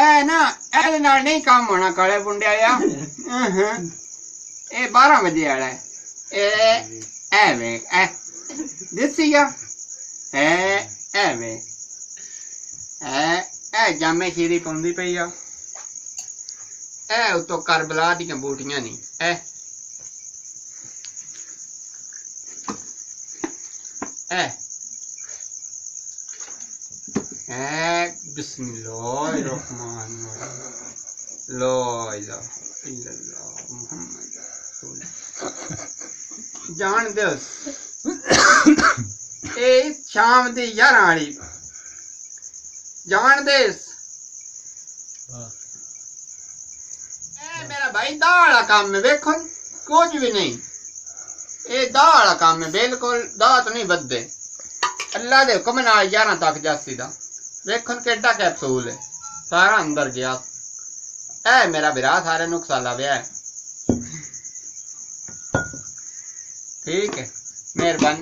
ए ना ए नाल नहीं काम होना काले बुंडे आया ए 12 बजे वाला है ए वे ए दिसिया ए वे ए जामे खीरी पौंदी पई आ ए उतो करबला दी बूटियां नहीं बिस्मिल्लाहिर्रहमान ला इलाहा इल्लल्लाह मुहम्मद जान दस ए शाम दी 11 वाली जान दस मेरा भाई दाड़ा काम में देखो कुछ भी नहीं ये दाड़ा काम में बिल्कुल दात नहीं बदे अल्लाह दे हुक्म नाल 11 तक जासी दा देखो केड़ा कैप्सूल है सारा अंदर गया ए मेरा बिरा सारे नुकसान लाया है ठीक है मेहरबानी।